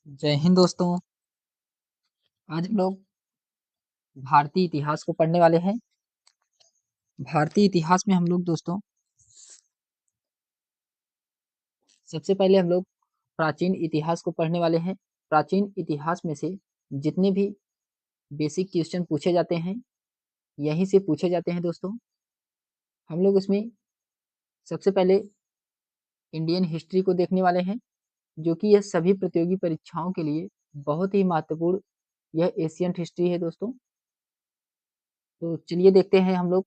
जय हिंद दोस्तों। आज हम लोग भारतीय इतिहास को पढ़ने वाले हैं। भारतीय इतिहास में हम लोग दोस्तों सबसे पहले हम लोग प्राचीन इतिहास को पढ़ने वाले हैं। प्राचीन इतिहास में से जितने भी बेसिक क्वेश्चन पूछे जाते हैं यहीं से पूछे जाते हैं दोस्तों। हम लोग इसमें सबसे पहले इंडियन हिस्ट्री को देखने वाले हैं, जो कि यह सभी प्रतियोगी परीक्षाओं के लिए बहुत ही महत्वपूर्ण यह एशियंट हिस्ट्री है दोस्तों। तो चलिए देखते हैं। हम लोग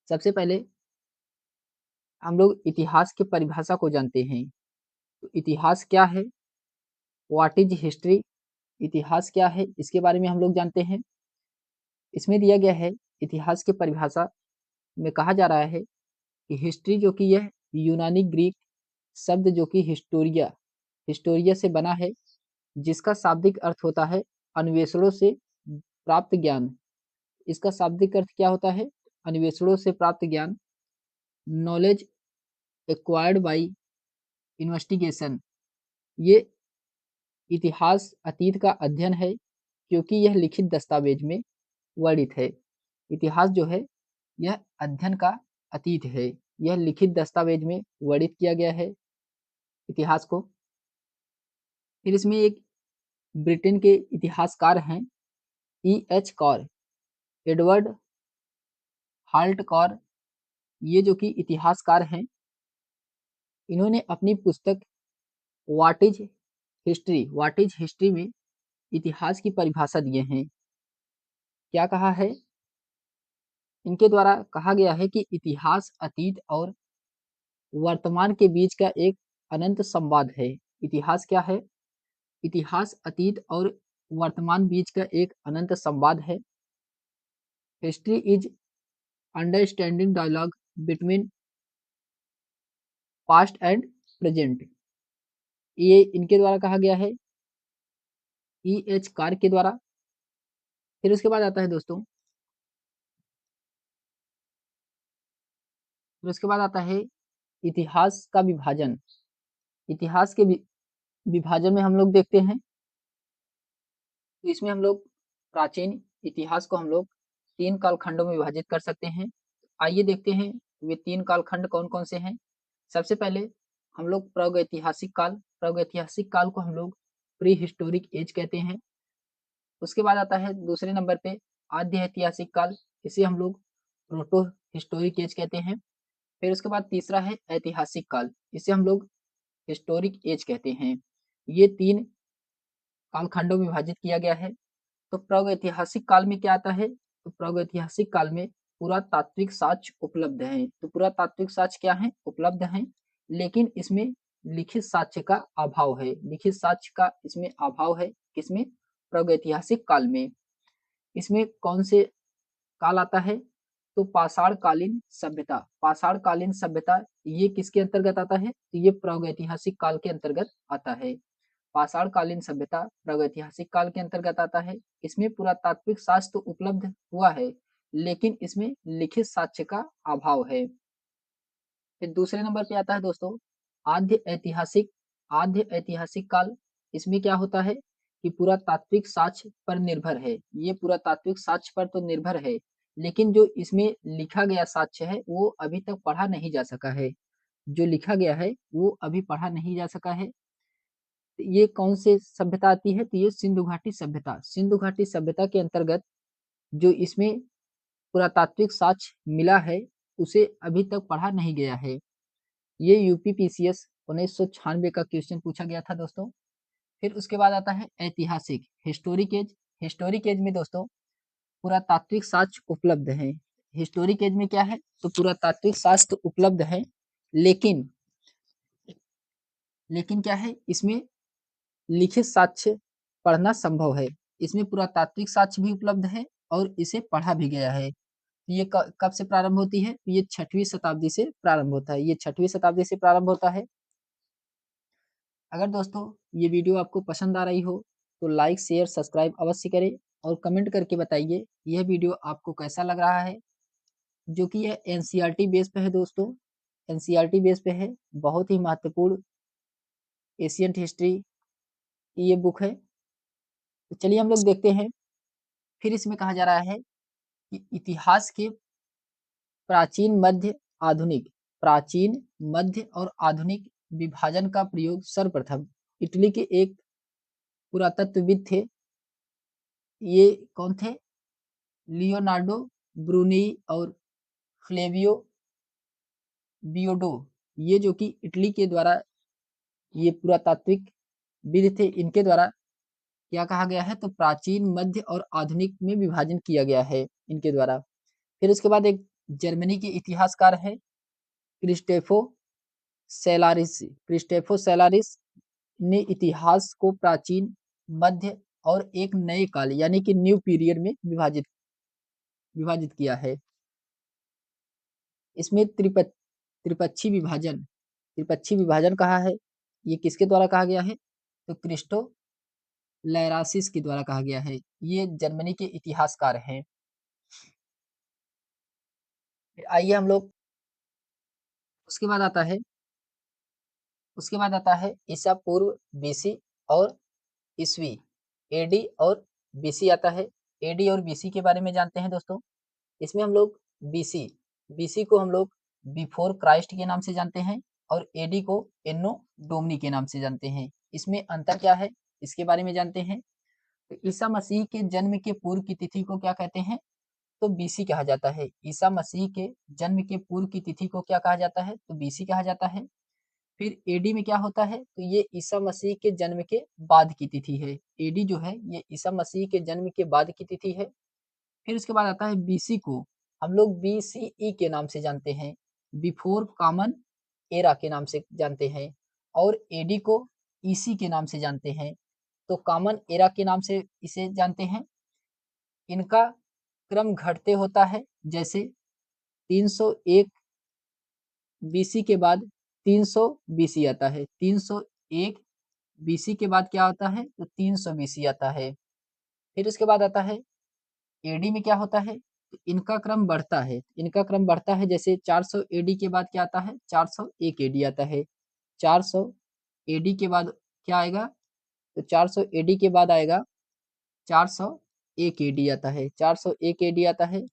सबसे पहले हम लोग इतिहास की परिभाषा को जानते हैं। तो इतिहास क्या है, व्हाट इज हिस्ट्री, इतिहास क्या है, इसके बारे में हम लोग जानते हैं। इसमें दिया गया है इतिहास की परिभाषा में कहा जा रहा है कि हिस्ट्री जो कि यह यूनानी ग्रीक शब्द जो कि हिस्टोरिया हिस्टोरिया से बना है, जिसका शाब्दिक अर्थ होता है अन्वेषणों से प्राप्त ज्ञान। इसका शाब्दिक अर्थ क्या होता है? अन्वेषणों से प्राप्त ज्ञान, नॉलेज एक्वायर्ड बाई इन्वेस्टिगेशन। ये इतिहास अतीत का अध्ययन है, क्योंकि यह लिखित दस्तावेज में वर्णित है। इतिहास जो है यह अध्ययन का अतीत है, यह लिखित दस्तावेज में वर्णित किया गया है इतिहास को। फिर इसमें एक ब्रिटेन के इतिहासकार हैं E.H. Carr, Edward Hallett Carr. ये जो कि इतिहासकार हैं, इन्होंने अपनी पुस्तक व्हाट इज हिस्ट्री में इतिहास की परिभाषा दिए हैं। क्या कहा है? इनके द्वारा कहा गया है कि इतिहास अतीत और वर्तमान के बीच का एक अनंत संवाद है। इतिहास क्या है? इतिहास अतीत और वर्तमान बीच का एक अनंत संवाद है। History is understanding dialogue between past and present. ये इनके द्वारा कहा गया है, E.H. कार के द्वारा। फिर उसके बाद आता है दोस्तों, फिर उसके बाद आता है इतिहास का विभाजन। इतिहास के विभाजन में हम लोग देखते हैं, तो इसमें हम लोग प्राचीन इतिहास को हम लोग 3 कालखंडों में विभाजित कर सकते हैं। आइए देखते हैं वे 3 कालखंड कौन कौन से हैं। सबसे पहले हम लोग प्रागैतिहासिक काल को हम लोग प्री हिस्टोरिक एज कहते हैं। उसके बाद आता है दूसरे नंबर पे आद्य ऐतिहासिक काल, इसे हम लोग प्रोटो हिस्टोरिक एज कहते हैं। फिर उसके बाद तीसरा है ऐतिहासिक काल, इसे हम लोग हिस्टोरिक एज कहते हैं। ये 3 कालखंडों में विभाजित किया गया है। तो प्रागैतिहासिक काल में क्या आता है? तो प्रागैतिहासिक काल में पुरातात्विक साक्ष्य उपलब्ध हैं। तो पुरातात्विक साक्ष्य क्या है? उपलब्ध हैं, लेकिन इसमें लिखित साक्ष्य का अभाव है। लिखित साक्ष्य का इसमें अभाव है। किसमें? प्रागैतिहासिक काल में। इसमें कौन से काल आता है? तो पाषाणकालीन सभ्यता। पाषाणकालीन सभ्यता ये किसके अंतर्गत आता है? तो ये प्रागैतिहासिक काल के अंतर्गत आता है। पाषाणकालीन सभ्यता प्रागैतिहासिक काल के अंतर्गत आता है। इसमें पुरातात्विक साक्ष्य तो उपलब्ध हुआ है, लेकिन इसमें लिखित साक्ष्य का अभाव है। फिर दूसरे नंबर पे आता है दोस्तों आद्य ऐतिहासिक काल। इसमें क्या होता है कि पुरातात्विक साक्ष्य पर निर्भर है। ये पुरातात्विक साक्ष्य पर तो निर्भर है, लेकिन जो इसमें लिखा गया साक्ष्य है वो अभी तक पढ़ा नहीं जा सका है। जो लिखा गया है वो अभी पढ़ा नहीं जा सका है। ये कौन से सभ्यता आती है? तो ये सिंधु घाटी सभ्यता। सिंधु घाटी सभ्यता के अंतर्गत जो इसमें पुरातात्विक साक्ष्य मिला है उसे अभी तक पढ़ा नहीं गया है। ये यूपीपीसीएस 1996 का क्वेश्चन पूछा गया था दोस्तों। फिर उसके बाद आता है ऐतिहासिक हिस्टोरिक एज। हिस्टोरिक एज में दोस्तों पुरातात्विक साक्ष्य उपलब्ध है। हिस्टोरिक एज में क्या है? तो पुरातात्विक साक्ष्य उपलब्ध है, लेकिन क्या है, इसमें लिखित साक्ष्य पढ़ना संभव है। इसमें पुरातात्विक साक्ष्य भी उपलब्ध है और इसे पढ़ा भी गया है। ये कब से प्रारंभ होती है? ये 6वीं शताब्दी से प्रारंभ होता है। ये 6वीं शताब्दी से प्रारंभ होता है। अगर दोस्तों ये वीडियो आपको पसंद आ रही हो तो लाइक शेयर सब्सक्राइब अवश्य करें और कमेंट करके बताइए यह वीडियो आपको कैसा लग रहा है। जो कि यह एनसीईआरटी बेस पे है दोस्तों, एनसीईआरटी बेस पे है। बहुत ही महत्वपूर्ण एशियंट हिस्ट्री ये बुक है। तो चलिए हम लोग देखते हैं। फिर इसमें कहा जा रहा है कि इतिहास के प्राचीन, मध्य, आधुनिक, प्राचीन, मध्य और आधुनिक विभाजन का प्रयोग सर्वप्रथम इटली के एक पुरातत्वविद थे। ये कौन थे? लियोनार्डो ब्रूनी और फ्लेवियो बियोडो। ये जो कि इटली के द्वारा ये पुरातात्विक विद थे, इनके द्वारा क्या कहा गया है? तो प्राचीन, मध्य और आधुनिक में विभाजन किया गया है इनके द्वारा। फिर उसके बाद एक जर्मनी के इतिहासकार है क्रिस्टेफो सेलारिस। क्रिस्टेफो सेलारिस ने इतिहास को प्राचीन, मध्य और एक नए काल यानी कि न्यू पीरियड में विभाजित किया है। इसमें त्रिपक्षी विभाजन कहा है। ये किसके द्वारा कहा गया है? तो क्रिस्टो लैरासिस के द्वारा कहा गया है। ये जर्मनी के इतिहासकार हैं। आइए हम लोग उसके बाद आता है ईसा पूर्व, बीसी और ईसवी, एडी और बीसी आता है। एडी और बीसी के बारे में जानते हैं दोस्तों। इसमें हम लोग बीसी बीसी को हम लोग बिफोर क्राइस्ट के नाम से जानते हैं और एडी को एनो डोमनी के नाम से जानते हैं। इसमें अंतर क्या है, इसके बारे में जानते हैं। तो ईसा मसीह के जन्म के पूर्व की तिथि को क्या कहते हैं? तो बीसी कहा जाता है। ईसा मसीह के जन्म के पूर्व की तिथि को क्या कहा जाता है? तो बीसी कहा जाता है। फिर एडी में क्या होता है? तो ये ईसा मसीह के जन्म के बाद की तिथि है। एडी जो है ये ईसा मसीह के जन्म के बाद की तिथि है। फिर उसके बाद आता है बीसी को हम लोग बीसीई के नाम से जानते हैं, बिफोर कॉमन एरा के नाम से जानते हैं। और एडी को ईसी के नाम से जानते हैं। तो कॉमन एरा के नाम से इसे जानते हैं। इनका क्रम घटते होता है, जैसे 301 बीसी के बाद 300 बीसी आता है। 301 बीसी के बाद क्या आता है? तो 300 बीसी आता है। फिर उसके बाद आता है एडी में क्या होता है? तो इनका क्रम बढ़ता है। जैसे 400 एडी के बाद क्या आता है? 401 एडी आता है। 400 एडी के बाद क्या आएगा? तो 400 एडी के बाद आएगा 401 एडी आता है। 401 एडी आता है।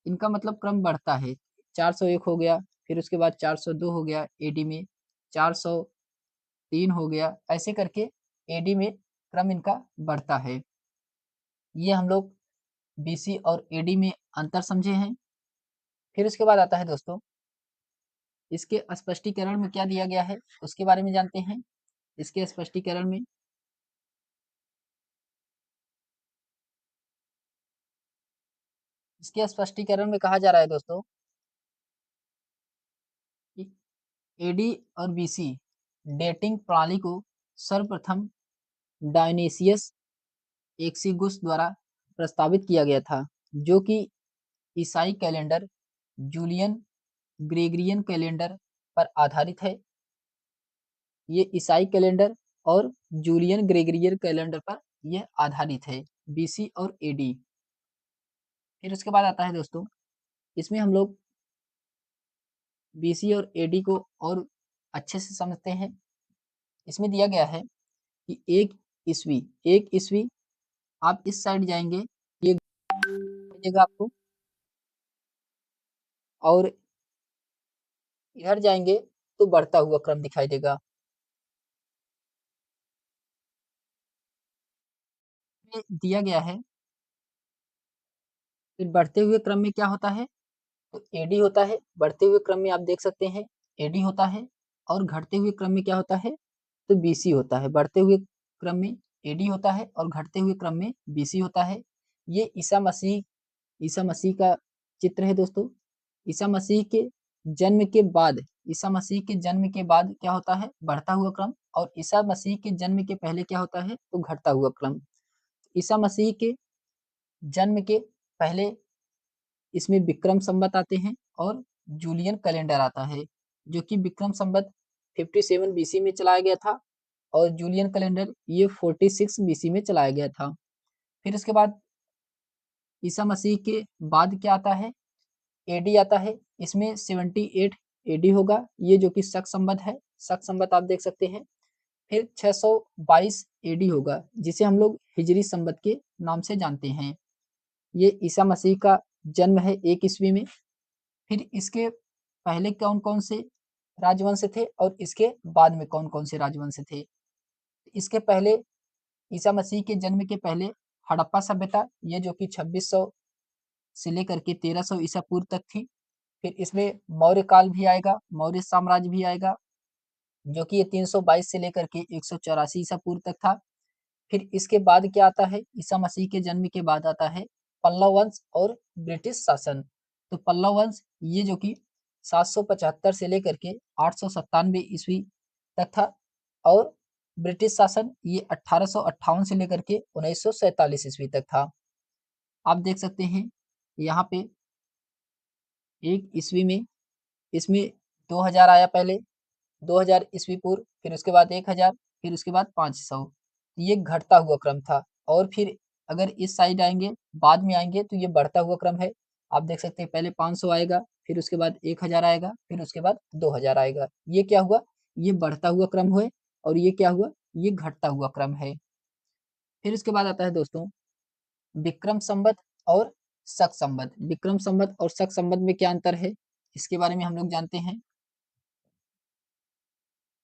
इनका मतलब क्रम बढ़ता है। 401 हो गया, फिर उसके बाद 402 हो गया एडी में, 403 हो गया, ऐसे करके एडी में क्रम इनका बढ़ता है। ये हम लोग बीसी और एडी में अंतर समझे हैं। फिर उसके बाद आता है दोस्तों, इसके स्पष्टीकरण में क्या दिया गया है उसके बारे में जानते हैं। इसके स्पष्टीकरण में कहा जा रहा है दोस्तों कि एडी और बीसी डेटिंग प्रणाली को सर्वप्रथम डायोनीसियस एक्सिगुस द्वारा प्रस्तावित किया गया था, जो कि ईसाई कैलेंडर जूलियन ग्रेगरियन कैलेंडर पर आधारित है। ये ईसाई कैलेंडर और जूलियन ग्रेगरियन कैलेंडर पर यह आधारित है, बीसी और एडी। फिर उसके बाद आता है दोस्तों, इसमें हम लोग बीसी और एडी को और अच्छे से समझते हैं। इसमें दिया गया है कि एक ईस्वी आप इस साइड जाएंगे, ये मिलेगा आपको, और इधर जाएंगे तो बढ़ता हुआ क्रम दिखाई देगा। ये दिया गया है। फिर बढ़ते हुए क्रम में क्या होता है? तो एडी होता है। बढ़ते हुए क्रम में आप देख सकते हैं एडी होता है, और घटते हुए क्रम में क्या होता है? तो बीसी होता है। बढ़ते हुए क्रम में एडी होता है और घटते हुए क्रम में बीसी होता है। ये ईसा मसीह का चित्र है दोस्तों। ईसा मसीह के जन्म के बाद क्या होता है? बढ़ता हुआ क्रम। और ईसा मसीह के जन्म के पहले क्या होता है? तो घटता हुआ क्रम। ईसा मसीह के जन्म के पहले इसमें विक्रम संवत आते हैं और जूलियन कैलेंडर आता है, जो कि विक्रम संवत 57 बीसी में चलाया गया था और जूलियन कैलेंडर ये 46 बीसी में चलाया गया था। फिर उसके बाद ईसा मसीह के बाद क्या आता है? एडी आता है। इसमें 78 एडी होगा, ये जो कि शक संवत है। शक संवत आप देख सकते हैं। फिर 622 एडी होगा, जिसे हम लोग हिजरी संवत के नाम से जानते हैं। ये ईसा मसीह का जन्म है 1 ईस्वी में। फिर इसके पहले कौन-कौन से राजवंश थे और इसके बाद में कौन-कौन से राजवंश थे। इसके पहले ईसा मसीह के जन्म के पहले हड़प्पा सभ्यता, ये जो कि 2600 से लेकर के 1300 ईसा पूर्व तक थी। फिर इसमें मौर्य काल भी आएगा, मौर्य साम्राज्य भी आएगा, जो कि ये 322 से लेकर के 184 ईसा पूर्व तक था। फिर इसके बाद क्या आता है, ईसा मसीह के जन्म के बाद आता है पल्लव वंश और ब्रिटिश शासन। तो पल्लव वंश ये जो कि 775 से लेकर के 897 ईस्वी तक था, और ब्रिटिश शासन ये 1858 से लेकर के 1947 ईस्वी तक था। आप देख सकते हैं यहाँ पे 1 ईस्वी में इसमें 2000 आया पहले, 2000 ईस्वी पूर्व, फिर उसके बाद 1000, फिर उसके बाद 500। ये घटता हुआ क्रम था। और फिर अगर इस साइड आएँगे, बाद में आएँगे, तो ये बढ़ता हुआ क्रम है। आप देख सकते हैं पहले 500 आएगा, फिर उसके बाद 1000 आएगा, फिर उसके बाद 2000 आएगा। ये क्या हुआ? ये बढ़ता हुआ क्रम हुए, और ये क्या हुआ? ये घटता हुआ क्रम है। फिर उसके बाद आता है दोस्तों विक्रम संवत और शक संवत। विक्रम संवत और शक संवत में क्या अंतर है? इसके बारे में हम लोग जानते हैं।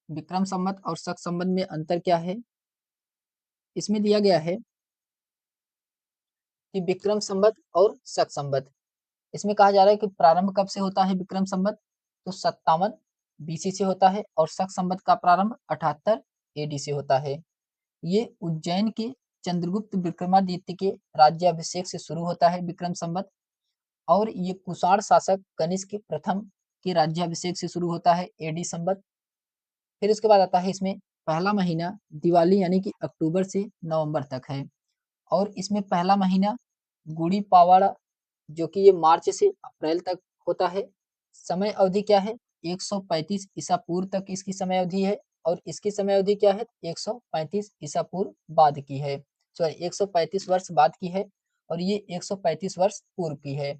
विक्रम संवत और शक संवत में अंतर क्या है? इसमें दिया गया है कि विक्रम संवत और शक संवत, इसमें कहा जा रहा है कि प्रारंभ कब से होता है विक्रम संवत? तो 57 बीसी से होता है, और शक संवत का प्रारंभ 78 एडी से होता है। ये उज्जैन के चंद्रगुप्त विक्रमादित्य के राज्याभिषेक से शुरू होता है विक्रम संवत, और ये कुषाण शासक कनिष्क प्रथम के राज्याभिषेक से शुरू होता है एडी संवत। फिर उसके बाद आता है इसमें पहला महीना दिवाली यानी कि अक्टूबर से नवंबर तक है, और इसमें पहला महीना गुड़ी पावाड़ा, जो कि ये मार्च से अप्रैल तक होता है। समय अवधि क्या है? 135 ईसा पूर्व तक इसकी समय अवधि है, और इसकी समय अवधि क्या है? 135 ईसा पूर्व बाद की है, सॉरी 135 वर्ष बाद की है, और ये 135 वर्ष पूर्व की है।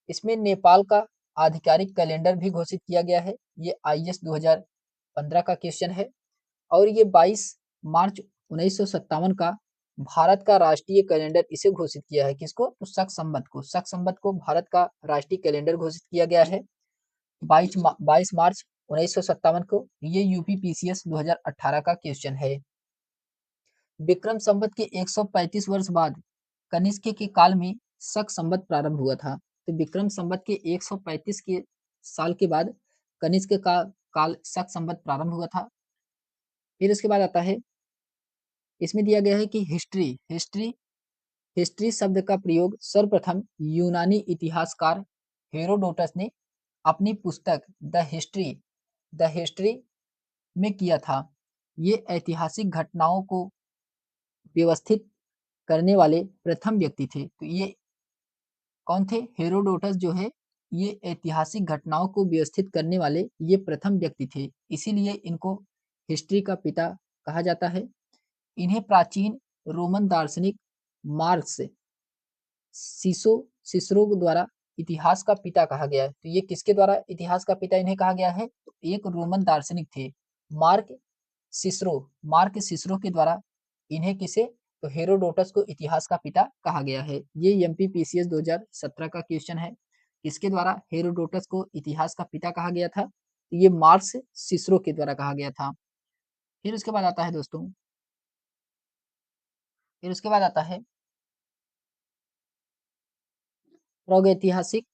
इसमें नेपाल का आधिकारिक कैलेंडर भी घोषित किया गया है। ये आईएस 2015 का क्वेश्चन है, और ये 22 मार्च 1957 का भारत का राष्ट्रीय कैलेंडर इसे घोषित किया है। किसको? तो शक संवत को। शक संवत को भारत का राष्ट्रीय कैलेंडर घोषित किया गया है 22 मार्च 1957 को। ये यूपी पीसीएस 2018 का क्वेश्चन है। विक्रम संवत के 135 वर्ष बाद कनिष्क के काल में शक संवत प्रारंभ हुआ था। तो विक्रम संवत के 135 के साल के बाद कनिष्क का काल शक संवत प्रारंभ हुआ था। फिर उसके बाद आता है, इसमें दिया गया है कि हिस्ट्री शब्द का प्रयोग सर्वप्रथम यूनानी इतिहासकार हेरोडोटस ने अपनी पुस्तक द हिस्ट्री में किया था। ये ऐतिहासिक घटनाओं को व्यवस्थित करने वाले प्रथम व्यक्ति थे। तो ये कौन थे? हेरोडोटस जो है, ये ऐतिहासिक घटनाओं को व्यवस्थित करने वाले ये प्रथम व्यक्ति थे, इसीलिए इनको हिस्ट्री का पिता कहा जाता है। इन्हें प्राचीन रोमन दार्शनिक मार्क्स सीसो सिसरो द्वारा इतिहास का पिता कहा गया है। तो ये किसके द्वारा इतिहास का पिता इन्हें कहा गया है? तो एक रोमन दार्शनिक थे, मार्क सिसरो। मार्क सिसरो के द्वारा इन्हें किसे? तो हेरोडोटस को इतिहास का पिता कहा गया है। ये एमपीपीसीएस 2017 का क्वेश्चन है। किसके द्वारा हेरोडोटस को इतिहास का पिता कहा गया था? तो ये मार्क्स सिसरो के द्वारा कहा गया था। फिर उसके बाद आता है दोस्तों, फिर उसके बाद आता है प्रागैतिहासिक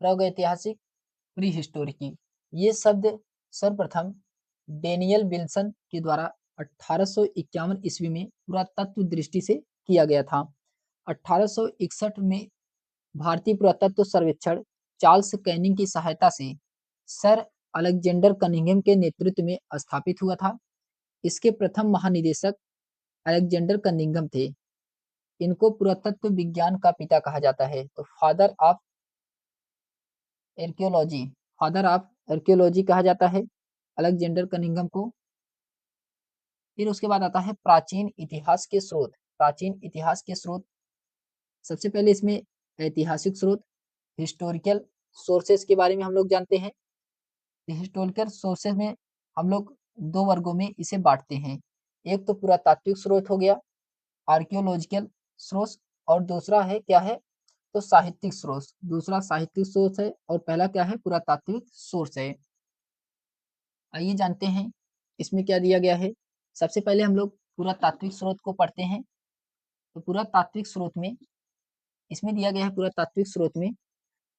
प्रागैतिहासिक प्री हिस्टोरिकी। ये शब्द सर्वप्रथम डेनियल विल्सन के द्वारा 1851 ईस्वी में पुरातत्व दृष्टि से किया गया था। 1861 में भारतीय पुरातत्व सर्वेक्षण चार्ल्स कैनिंग की सहायता से सर अलेक्जेंडर कनिंघम के नेतृत्व में स्थापित हुआ था। इसके प्रथम महानिदेशक अलेक्जेंडर कनिंघम थे। इनको पुरातत्व विज्ञान का पिता कहा जाता है। तो आर्कियोलॉजी फादर ऑफ आर्कियोलॉजी कहा जाता है अलेक्जेंडर कनिंघम को। फिर उसके बाद आता है प्राचीन इतिहास के स्रोत। प्राचीन इतिहास के स्रोत, सबसे पहले इसमें ऐतिहासिक स्रोत हिस्टोरिकल सोर्सेस के बारे में हम लोग जानते हैं। हिस्टोरिकल सोर्सेस में हम लोग दो वर्गों में इसे बांटते हैं। एक तो पुरातात्विक स्रोत हो गया, आर्कियोलॉजिकल स्रोत, और दूसरा है क्या है, तो साहित्यिक स्रोत। दूसरा साहित्यिक स्रोत है और पहला क्या है, पुरातात्विक सोर्स है। आइए जानते हैं इसमें क्या दिया गया है। सबसे पहले हम लोग पुरातात्विक स्रोत को पढ़ते हैं। तो पुरातात्विक स्रोत में इसमें दिया गया है, पुरातात्विक स्रोत में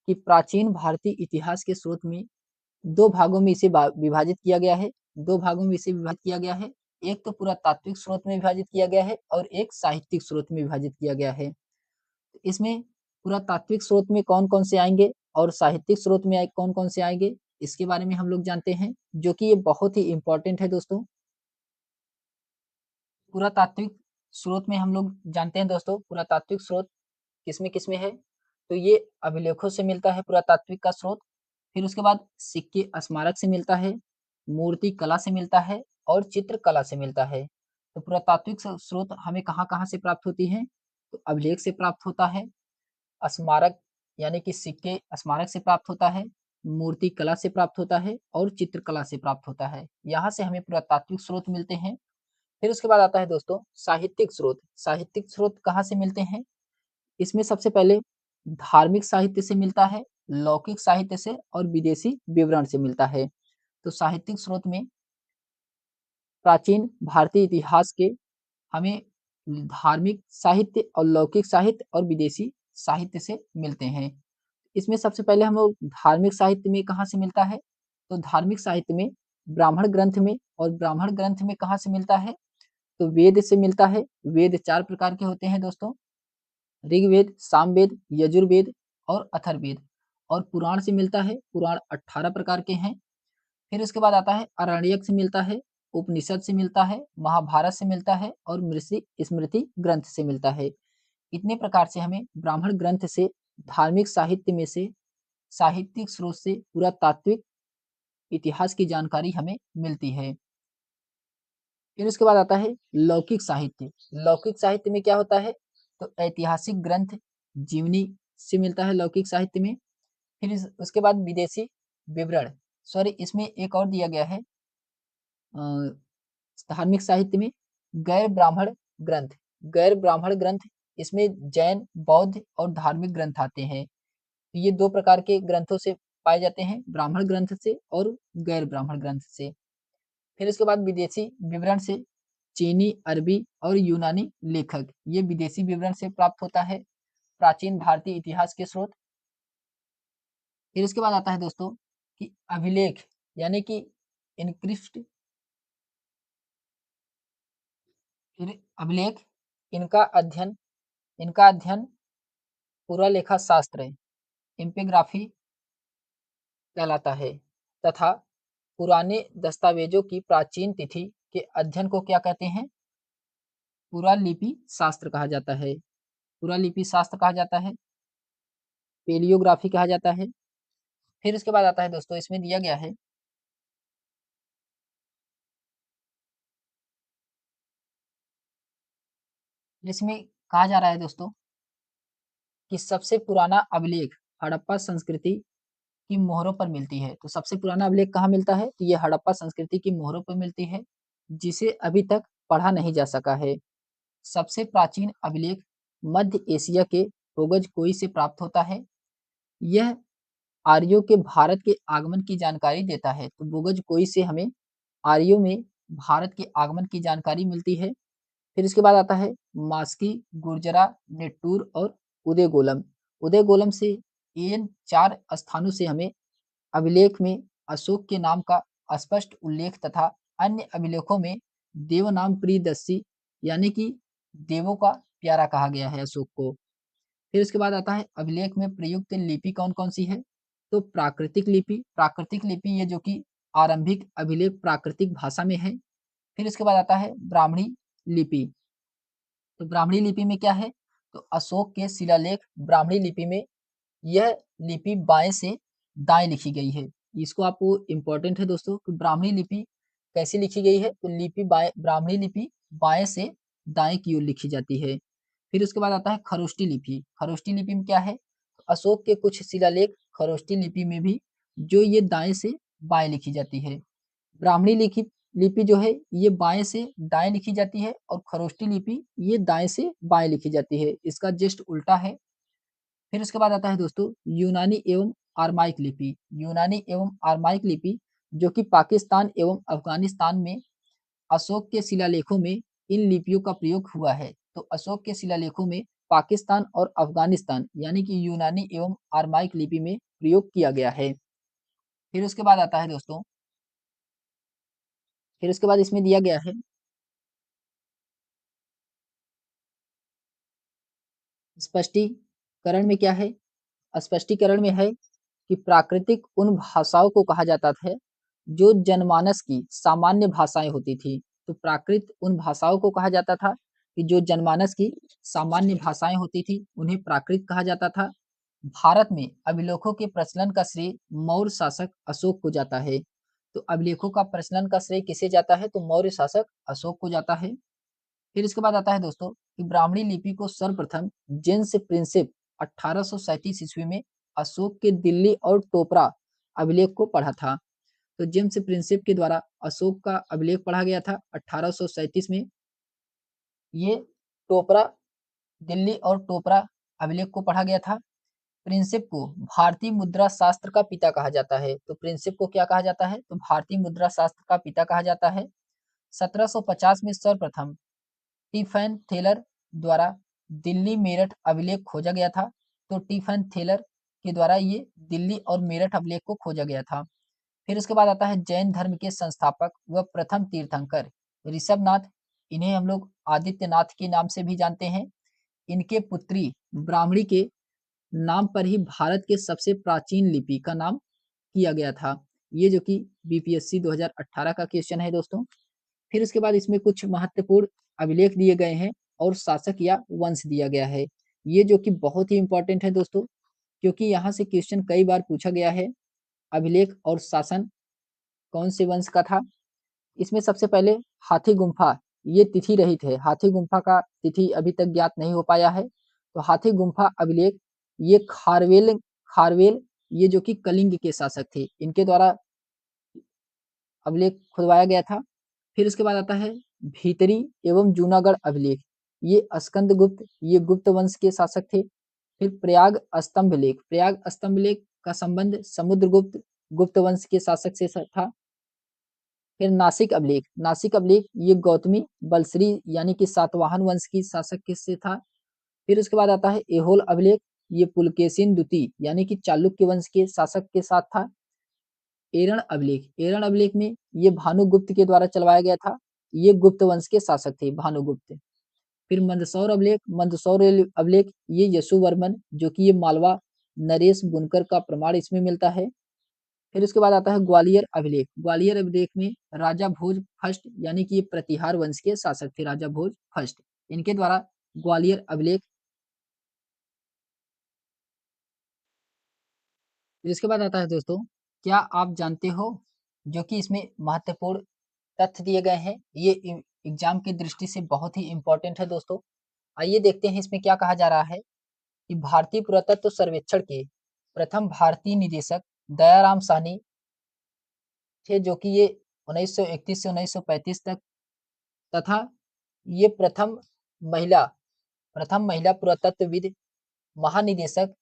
कि प्राचीन भारतीय इतिहास के स्रोत में दो भागों में इसे विभाजित किया गया है। दो भागों में इसे विभाजित किया गया है। एक तो पुरातात्विक स्रोत में विभाजित किया गया है और एक साहित्यिक स्रोत में विभाजित किया गया है। इसमें पुरातात्विक स्रोत में कौन कौन से आएंगे और साहित्यिक स्रोत में कौन कौन से आएंगे, इसके बारे में हम लोग जानते हैं, जो कि ये बहुत ही इंपॉर्टेंट है दोस्तों। पुरातात्विक स्रोत में हम लोग जानते हैं दोस्तों, पुरातात्विक स्रोत किसमें किसमें है, तो ये अभिलेखों से मिलता है पुरातात्विक का स्रोत। फिर उसके बाद सिक्के स्मारक से मिलता है, मूर्ति कला से मिलता है और चित्रकला से मिलता है। तो पुरातात्विक स्रोत हमें कहाँ कहाँ से प्राप्त होती है, तो अभिलेख से प्राप्त होता है, स्मारक यानी कि सिक्के स्मारक से प्राप्त होता है, मूर्ति कला से प्राप्त होता है और चित्रकला से प्राप्त होता है। यहाँ से हमें पुरातात्विक स्रोत मिलते हैं। फिर उसके बाद आता है दोस्तों साहित्यिक स्रोत। साहित्यिक स्रोत कहाँ से मिलते हैं, इसमें सबसे पहले धार्मिक साहित्य से मिलता है, लौकिक साहित्य से और विदेशी विवरण से मिलता है। तो साहित्यिक स्रोत में प्राचीन भारतीय इतिहास के हमें धार्मिक साहित्य और लौकिक साहित्य और विदेशी साहित्य से मिलते हैं। इसमें सबसे पहले हम लोग धार्मिक साहित्य में कहाँ से मिलता है, तो धार्मिक साहित्य में ब्राह्मण ग्रंथ में, और ब्राह्मण ग्रंथ में कहाँ से मिलता है, तो वेद से मिलता है। वेद चार प्रकार के होते हैं दोस्तों, ऋग्वेद, सामवेद, यजुर्वेद और अथर्ववेद। और पुराण से मिलता है, पुराण 18 प्रकार के हैं। फिर उसके बाद आता है आरण्यक से मिलता है, उपनिषद से मिलता है, महाभारत से मिलता है और स्मृति ग्रंथ से मिलता है। इतने प्रकार से हमें ब्राह्मण ग्रंथ से, धार्मिक साहित्य में से, साहित्यिक स्रोत से पुरातात्विक इतिहास की जानकारी हमें मिलती है। फिर उसके बाद आता है लौकिक साहित्य। लौकिक साहित्य में क्या होता है, तो ऐतिहासिक ग्रंथ, जीवनी से मिलता है लौकिक साहित्य में। फिर उसके बाद विदेशी विवरण, सॉरी इसमें एक और दिया गया है धार्मिक साहित्य में गैर ब्राह्मण ग्रंथ। गैर ब्राह्मण ग्रंथ, इसमें जैन, बौद्ध और धार्मिक ग्रंथ आते हैं। ये दो प्रकार के ग्रंथों से पाए जाते हैं, ब्राह्मण ग्रंथ से और गैर ब्राह्मण ग्रंथ से। फिर इसके बाद विदेशी विवरण से चीनी, अरबी और यूनानी लेखक, ये विदेशी विवरण से प्राप्त होता है प्राचीन भारतीय इतिहास के स्रोत। फिर इसके बाद आता है दोस्तों कि अभिलेख यानी कि इनक्रिप्ट। फिर अभिलेख, इनका अध्ययन पुरालेखा शास्त्र, एम्पिग्राफी कहलाता है, तथा पुराने दस्तावेजों की प्राचीन तिथि के अध्ययन को क्या कहते हैं, पुरालिपि शास्त्र कहा जाता है। पुरालिपि शास्त्र कहा जाता है, पेलियोग्राफी कहा जाता है। फिर उसके बाद आता है दोस्तों, इसमें दिया गया है, जिसमें कहा जा रहा है दोस्तों कि सबसे पुराना अभिलेख हड़प्पा संस्कृति की मोहरों पर मिलती है। तो सबसे पुराना अभिलेख कहाँ मिलता है, तो ये हड़प्पा संस्कृति की मोहरों पर मिलती है, जिसे अभी तक पढ़ा नहीं जा सका है। सबसे प्राचीन अभिलेख मध्य एशिया के होगज कोई से प्राप्त होता है। यह आर्यों के भारत के आगमन की जानकारी देता है। तो बोगज कोई से हमें आर्यों में भारत के आगमन की जानकारी मिलती है। फिर इसके बाद आता है मास्की, गुर्जरा, नेट्टूर और उदयगोलम। उदयगोलम से इन चार स्थानों से हमें अभिलेख में अशोक के नाम का स्पष्ट उल्लेख तथा अन्य अभिलेखों में देवनाम प्रियदर्शी यानी कि देवों का प्यारा कहा गया है अशोक को। फिर उसके बाद आता है अभिलेख में प्रयुक्त लिपि कौन कौन सी है, तो प्राकृतिक लिपि। प्राकृतिक लिपि ये जो कि आरंभिक अभिलेख प्राकृतिक भाषा में है। फिर इसके बाद आता है ब्राह्मणी लिपि। तो ब्राह्मणी लिपि में क्या है, तो अशोक के शिलालेख ब्राह्मणी लिपि में, यह लिपि बाएं से दाएं लिखी गई है। इसको आपको इम्पोर्टेंट है दोस्तों कि ब्राह्मणी लिपि कैसे लिखी गई है, तो लिपि बाएं, ब्राह्मणी लिपि बाएं से दाएं की ओर लिखी जाती है। फिर उसके बाद आता है खरोष्टी लिपि। खरोष्टी लिपि में क्या है, तो अशोक के कुछ शिलालेख खरोष्टी लिपि में भी जो ये दाएं से बाएं लिखी जाती है। ब्राह्मणी लिखित लिपि जो है ये बाएं से दाएं लिखी जाती है और खरोष्टी लिपि ये दाएं से बाएं लिखी जाती है, इसका जस्ट उल्टा है। फिर उसके बाद आता है दोस्तों यूनानी एवं आरमाइक लिपि। यूनानी एवं आरमाइक लिपि जो कि पाकिस्तान एवं अफगानिस्तान में अशोक के शिलालेखों में इन लिपियों का प्रयोग हुआ है। तो अशोक के शिलालेखों में पाकिस्तान और अफगानिस्तान यानी कि यूनानी एवं आरमाइक लिपि में प्रयोग किया गया है। फिर उसके बाद आता है दोस्तों, फिर उसके बाद इसमें दिया गया है स्पष्टीकरण में क्या है, स्पष्टीकरण में है कि प्राकृतिक उन भाषाओं को कहा जाता था जो जनमानस की सामान्य भाषाएं होती थी। तो प्राकृत उन भाषाओं को कहा जाता था कि जो जनमानस की सामान्य भाषाएं होती थी उन्हें प्राकृत कहा जाता था। भारत में अभिलेखों के प्रचलन का श्रेय मौर्य शासक अशोक को जाता है। तो अभिलेखों का प्रचलन का श्रेय किसे जाता है, तो मौर्य शासक अशोक को जाता है। फिर इसके बाद आता है दोस्तों कि ब्राह्मणी लिपि को सर्वप्रथम जेम्स प्रिंसेप 1837 ईस्वी में अशोक के दिल्ली और टोपरा अभिलेख को पढ़ा था। तो जेम्स प्रिंसेप के द्वारा अशोक का अभिलेख पढ़ा गया था 1837 में। ये टोपरा, दिल्ली और टोपरा अभिलेख को पढ़ा गया था। प्रिंसेप को भारतीय मुद्रा शास्त्र का पिता कहा जाता है। तो प्रिंसेप को क्या कहा जाता है, तो भारतीय मुद्रा शास्त्र का पिता कहा जाता है। 1750 में सर्वप्रथम टिफैन थेलर द्वारा दिल्ली मेरठ अभिलेख खोजा गया था। तो टिफैन थेलर के द्वारा ये दिल्ली और मेरठ अभिलेख को खोजा गया था। फिर उसके बाद आता है जैन धर्म के संस्थापक व प्रथम तीर्थंकर ऋषभनाथ। इन्हें हम लोग आदित्यनाथ के नाम से भी जानते हैं। इनके पुत्री ब्राह्मणी के नाम पर ही भारत के सबसे प्राचीन लिपि का नाम किया गया था। ये जो कि बीपीएससी 2018 का क्वेश्चन है दोस्तों। फिर उसके बाद इसमें कुछ महत्वपूर्ण अभिलेख दिए गए हैं और शासक या वंश दिया गया है। ये जो कि बहुत ही इंपॉर्टेंट है दोस्तों, क्योंकि यहाँ से क्वेश्चन कई बार पूछा गया है। अभिलेख और शासन कौन से वंश का था। इसमें सबसे पहले हाथी गुम्फा, ये तिथि रहित है। हाथी गुम्फा का तिथि अभी तक ज्ञात नहीं हो पाया है। तो हाथी गुम्फा अभिलेख ये खारवेल खारवेल ये जो कि कलिंग के शासक थे, इनके द्वारा अभिलेख खुदवाया गया था। फिर उसके बाद आता है भीतरी एवं जूनागढ़ अभिलेख। ये स्कंदगुप्त, ये गुप्त वंश के शासक थे। फिर प्रयाग स्तंभ लेख, प्रयाग स्तंभ लेख का संबंध समुद्रगुप्त गुप्त वंश के शासक से था। फिर नासिक अभिलेख, नासिक अभिलेख ये गौतमी बलश्री यानी कि सातवाहन वंश की शासक किससे था। फिर उसके बाद आता है एहोल अभिलेख, ये पुलकेशिन द्वितीय यानी कि चालुक्य वंश के शासक के साथ था। एरण अभिलेख, एरण अभिलेख में ये भानुगुप्त के द्वारा चलवाया गया था। ये गुप्त वंश के शासक थे भानुगुप्त। फिर मंदसौर अभिलेख, मंदसौर अभिलेख ये यशुवर्मन जो कि ये मालवा नरेश बुनकर का प्रमाण इसमें मिलता है। फिर उसके बाद आता है ग्वालियर अभिलेख, ग्वालियर अभिलेख में राजा भोज फर्स्ट यानी कि ये प्रतिहार वंश के शासक थे राजा भोज फर्स्ट, इनके द्वारा ग्वालियर अभिलेख। फिर इसके बाद आता है दोस्तों, क्या आप जानते हो, जो कि इसमें महत्वपूर्ण तथ्य दिए गए हैं, ये एग्जाम की दृष्टि से बहुत ही इंपॉर्टेंट है दोस्तों। आइए देखते हैं इसमें क्या कहा जा रहा है कि भारतीय पुरातत्व सर्वेक्षण के प्रथम भारतीय निदेशक दयाराम साहनी थे, जो कि ये 1931 से 1935 तक, तथा ये महिला प्रथम महिला पुरातत्वविद महानिदेशक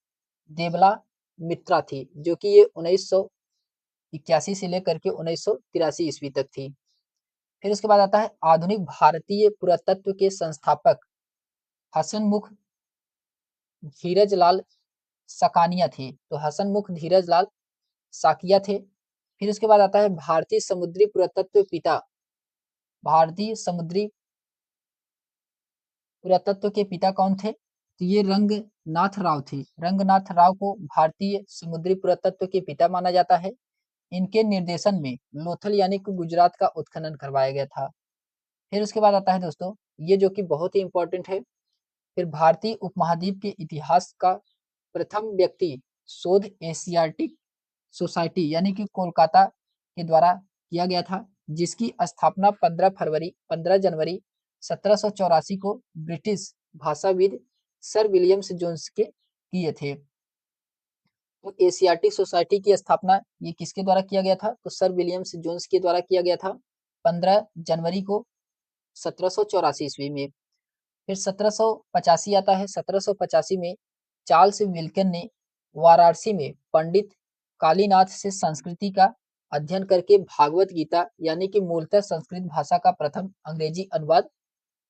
देवला मित्रा थी, जो कि ये 1981 से लेकर के 1983 ईस्वी तक थी। फिर उसके बाद आता है आधुनिक भारतीय पुरातत्व के संस्थापक हसनमुख धीरज लाल सकानिया थे। तो हसनमुख धीरज लाल साकिया थे। फिर उसके बाद आता है भारतीय समुद्री पुरातत्व पिता, भारतीय समुद्री पुरातत्व के पिता कौन थे, तो ये रंगनाथ राव थे। रंगनाथ राव को भारतीय समुद्री पुरातत्व के पिता माना जाता है। इनके निर्देशन में लोथल यानी कि गुजरात का उत्खनन करवाया गया था। फिर उसके बाद आता है दोस्तों, ये जो कि बहुत ही इंपॉर्टेंट है, फिर भारतीय उपमहाद्वीप के इतिहास का प्रथम व्यक्ति शोध एशियाटिक सोसाइटी यानी कि कोलकाता के द्वारा किया गया था, जिसकी स्थापना 15 जनवरी 1784 को ब्रिटिश भाषाविद सर विलियम्स जोन्स के किए थे। तो एशियाटिक सोसाइटी की स्थापना ये किसके द्वारा किया गया था, तो सर विलियम्स जोन्स के द्वारा किया गया था। 15 जनवरी को 1784 ईस्वी में। फिर 1785 आता है। 1785 में चार्ल्स विल्किन ने वाराणसी में पंडित कालीनाथ से संस्कृति का अध्ययन करके भागवत गीता यानी कि मूलतः संस्कृत भाषा का प्रथम अंग्रेजी अनुवाद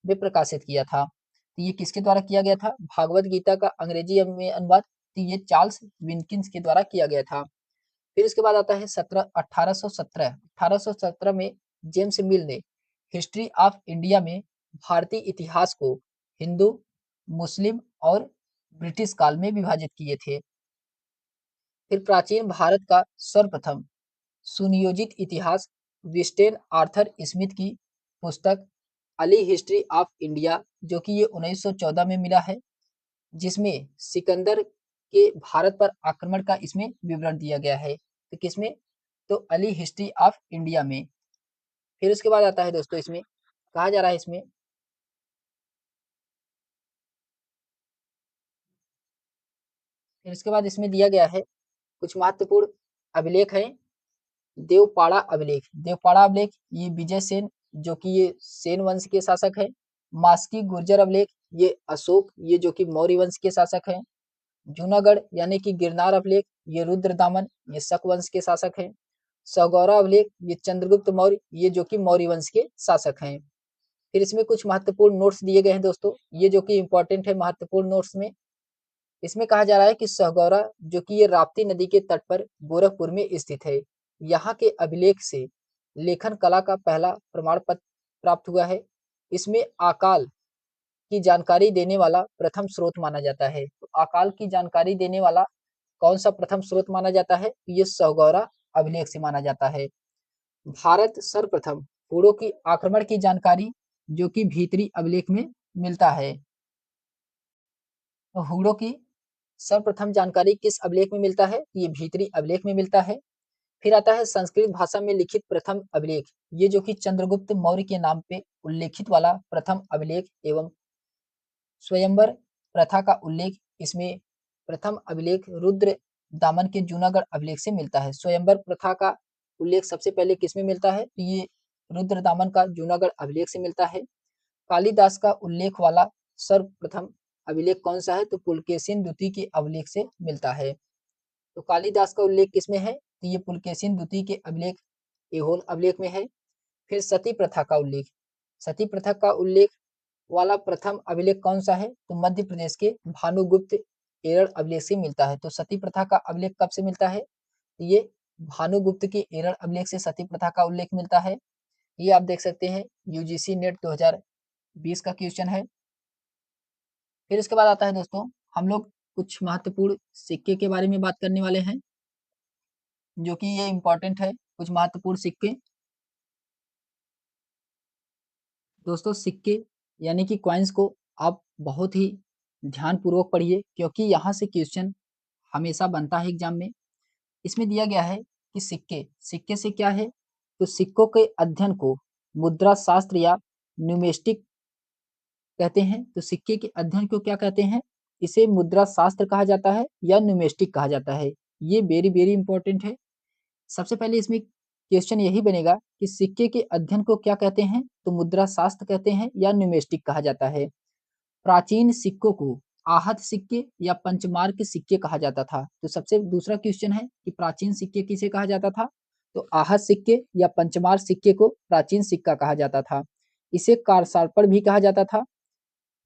में प्रकाशित किया था। तो ये किसके द्वारा किया गया था? भागवत गीता का अंग्रेजी में अनुवाद तो ये चार्ल्स विल्किंस के द्वारा किया गया था। फिर इसके बाद आता है 1817 में जेम्स मिल ने हिस्ट्री ऑफ इंडिया में भारतीय इतिहास को हिंदू, मुस्लिम और ब्रिटिश काल में विभाजित किए थे। फिर प्राचीन भारत का सर्वप्रथम सुनियोजित इतिहास विस्टेन आर्थर स्मिथ की पुस्तक अली हिस्ट्री ऑफ इंडिया, जो कि ये 1914 में मिला है, जिसमें सिकंदर के भारत पर आक्रमण का इसमें विवरण दिया गया है। तो किसमें? तो अली हिस्ट्री ऑफ इंडिया में। फिर उसके बाद आता है दोस्तों, इसमें कहा जा रहा है, इसमें फिर इसके बाद इसमें दिया गया है कुछ महत्वपूर्ण अभिलेख हैं। देवपाड़ा अभिलेख, देवपाड़ा अभिलेख ये विजय सेन, जो कि ये सेन वंश के शासक है। मास्की गुर्जर अभिलेख ये अशोक, ये जो कि मौर्य वंश के शासक हैं। जूनागढ़ यानी कि गिरनार अभिलेख ये रुद्रदामन, ये शक वंश के शासक हैं। सौगौरा अभिलेख ये चंद्रगुप्त मौर्य, ये जो कि मौर्य वंश के शासक हैं। फिर इसमें कुछ महत्वपूर्ण नोट्स दिए गए हैं दोस्तों, ये जो कि इंपॉर्टेंट है महत्वपूर्ण नोट्स में। इसमें कहा जा रहा है कि सहगौरा, जो कि ये राप्ती नदी के तट पर गोरखपुर में स्थित है, यहाँ के अभिलेख से लेखन कला का पहला प्रमाण पत्र प्राप्त हुआ है। इसमें अकाल की जानकारी देने वाला प्रथम स्रोत माना जाता है। तो अकाल की जानकारी देने वाला कौन सा प्रथम स्रोत माना जाता है? ये सहगौरा अभिलेख से माना जाता है। भारत सर्वप्रथम हूणों की आक्रमण की जानकारी जो कि भीतरी अभिलेख में मिलता है। तो हूणों की सर्वप्रथम जानकारी किस अभिलेख में मिलता है? ये भीतरी अभिलेख में मिलता है। फिर आता है संस्कृत भाषा में लिखित प्रथम अभिलेख, ये जो कि चंद्रगुप्त मौर्य के नाम पे उल्लेखित वाला प्रथम अभिलेख एवं स्वयंवर प्रथा का उल्लेख, इसमें प्रथम अभिलेख रुद्र दामन के जूनागढ़ अभिलेख से मिलता है। स्वयंवर प्रथा का उल्लेख सबसे पहले किसमें मिलता है? तो ये रुद्र दामन का जूनागढ़ अभिलेख से मिलता है। कालिदास का उल्लेख वाला सर्वप्रथम अभिलेख कौन सा है? तो पुलकेशिन द्वितीय के अभिलेख से मिलता है। तो कालिदास का उल्लेख किसमें है? तो ये पुलकेशिन द्वितीय के अभिलेख ऐहोल अभिलेख में है। फिर सती प्रथा का उल्लेख, सती प्रथा का उल्लेख वाला प्रथम अभिलेख कौन सा है? तो मध्य प्रदेश के भानुगुप्त एरड़ अभिलेख से मिलता है। तो सती प्रथा का अभिलेख कब से मिलता है? तो ये भानुगुप्त के एरड़ अभिलेख से सती प्रथा का उल्लेख मिलता है। ये आप देख सकते हैं, यूजीसी नेट 2020 का क्वेश्चन है। फिर इसके बाद आता है दोस्तों, हम लोग कुछ महत्वपूर्ण सिक्के के बारे में बात करने वाले हैं, जो कि ये इंपॉर्टेंट है। कुछ महत्वपूर्ण सिक्के दोस्तों, सिक्के यानी कि कॉइन्स को आप बहुत ही ध्यानपूर्वक पढ़िए, क्योंकि यहाँ से क्वेश्चन हमेशा बनता है एग्जाम में। इसमें दिया गया है कि सिक्के, सिक्के से क्या है? तो सिक्कों के अध्ययन को मुद्रा शास्त्र या न्यूमेस्टिक कहते हैं। तो सिक्के के अध्ययन को क्या कहते हैं? इसे मुद्रा शास्त्र कहा जाता है या न्यूमेस्टिक कहा जाता है। ये वेरी वेरी इंपॉर्टेंट है। सबसे पहले इसमें क्वेश्चन यही बनेगा कि सिक्के के अध्ययन को क्या कहते हैं? तो मुद्रा शास्त्र कहते हैं या न्यूमेस्टिक कहा जाता है। प्राचीन सिक्कों को आहत सिक्के या पंचमार्क सिक्के कहा जाता था। तो सबसे दूसरा क्वेश्चन है कि प्राचीन सिक्के किसे कहा जाता था? तो आहत सिक्के या पंचमार्क सिक्के को प्राचीन सिक्का कहा जाता था। इसे कारसार्पण भी कहा जाता था,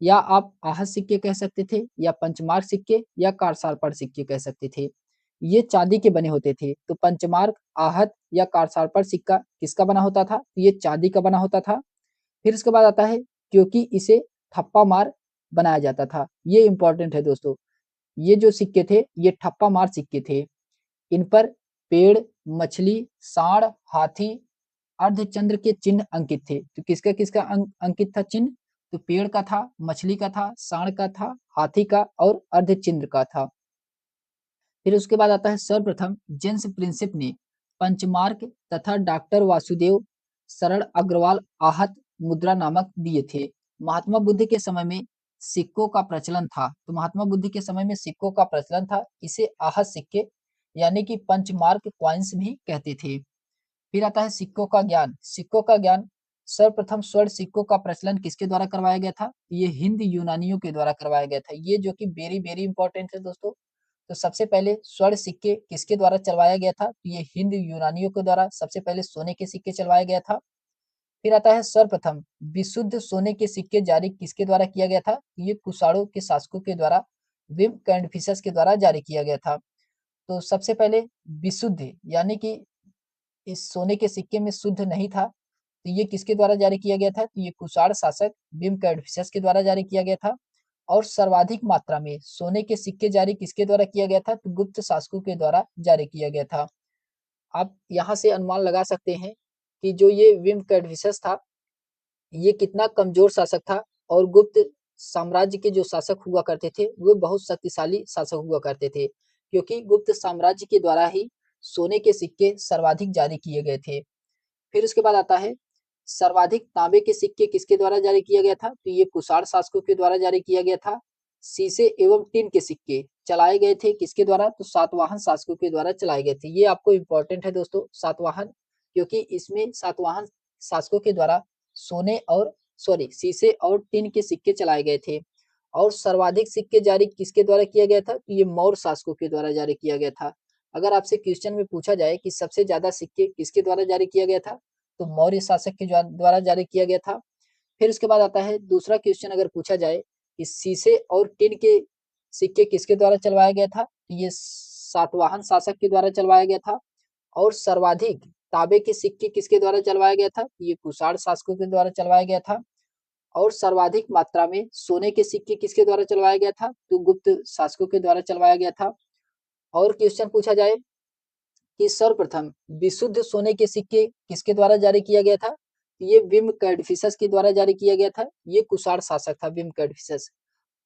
या आप आहत सिक्के कह सकते थे, या पंचमार्क सिक्के या कारसार्पण सिक्के कह सकते थे। ये चांदी के बने होते थे। तो पंचमार्क, आहत या कारसार्पण सिक्का किसका बना होता था? तो ये चांदी का बना होता था। फिर इसके बाद आता है क्योंकि इसे ठप्पा मार बनाया जाता था। ये इंपॉर्टेंट है दोस्तों, ये जो सिक्के थे ये ठप्पा मार सिक्के थे। इन पर पेड़, मछली, सांड, हाथी, अर्धचंद्र के चिन्ह अंकित थे। तो किसका किसका अंकित था चिन्ह? तो पेड़ का था, मछली का था, सांड का था, हाथी का और अर्धचंद्र का था। फिर उसके बाद आता है सर्वप्रथम जेम्स प्रिंसेप ने पंचमार्क तथा डॉक्टर वासुदेव शरण अग्रवाल आहत मुद्रा नामक दिए थे। महात्मा बुद्ध के समय में सिक्कों का प्रचलन था। तो महात्मा बुद्ध के समय में सिक्कों का प्रचलन था। इसे आहत सिक्के यानी कि पंचमार्क कॉइन्स भी कहते थे। फिर आता है सिक्कों का ज्ञान। सिक्कों का ज्ञान, सर्वप्रथम स्वर्ण सिक्कों का प्रचलन किसके द्वारा करवाया गया था? ये हिंद यूनानियों के द्वारा करवाया गया था। ये जो कि वेरी वेरी इंपॉर्टेंट है दोस्तों। तो सबसे पहले स्वर्ण सिक्के किसके द्वारा चलवाया गया था? तो ये हिंद यूनानियों के द्वारा सबसे पहले सोने के सिक्के चलवाया गया था। फिर आता है सर्वप्रथम विशुद्ध सोने के सिक्के जारी किसके द्वारा किया गया था? ये कुषाणों के शासकों के द्वारा, विम कैंडफिशस के द्वारा जारी किया गया था। तो सबसे पहले विशुद्ध यानी कि इस सोने के सिक्के में शुद्ध नहीं था, तो ये किसके द्वारा जारी किया गया था? तो ये कुषाण शासक विम कैडफिशस के द्वारा जारी किया गया था। और सर्वाधिक मात्रा में सोने के सिक्के जारी किसके द्वारा किया गया था? तो गुप्त शासकों के द्वारा जारी किया गया था। आप यहाँ से अनुमान लगा सकते हैं कि जो ये विम कैडफिशस था, ये कितना कमजोर शासक था और गुप्त साम्राज्य के जो शासक हुआ करते थे वो बहुत शक्तिशाली शासक हुआ करते थे, क्योंकि गुप्त साम्राज्य के द्वारा ही सोने के सिक्के सर्वाधिक जारी किए गए थे। फिर उसके बाद आता है सर्वाधिक तांबे के सिक्के किसके द्वारा जारी किया गया था? तो ये कुषाण शासकों के द्वारा जारी किया गया था। शीशे एवं टिन के सिक्के चलाए गए थे किसके द्वारा? तो सातवाहन शासकों के द्वारा चलाए गए थे। ये आपको इंपॉर्टेंट है दोस्तों, सातवाहन, क्योंकि इसमें सातवाहन शासकों के द्वारा सोने और शीशे और टिन के सिक्के चलाए गए थे। और सर्वाधिक सिक्के जारी किसके द्वारा किया गया था? तो ये मौर्य शासकों के द्वारा जारी किया गया था। अगर आपसे क्वेश्चन में पूछा जाए कि सबसे ज्यादा सिक्के किसके द्वारा जारी किया गया था, तो मौर्य शासक के द्वारा जारी किया गया था। फिर उसके बाद आता है दूसरा क्वेश्चन, अगर पूछा जाए कि शीशे और टिन के सिक्के किसके द्वारा चलवाया गया था, तो ये सातवाहन शासक के द्वारा चलवाया गया था। और सर्वाधिक तांबे के सिक्के किसके द्वारा चलवाया गया था? ये कुषाण शासकों के द्वारा चलवाया गया था। और सर्वाधिक मात्रा में सोने के सिक्के किसके द्वारा चलवाया गया था? तो गुप्त शासकों के द्वारा चलवाया गया था। और क्वेश्चन पूछा जाए कि सर्वप्रथम विशुद्ध सोने के सिक्के किसके द्वारा जारी किया गया था? ये विम कैडफिशस के द्वारा जारी किया गया था। ये कुषाण शासक था विम कैडफिशस।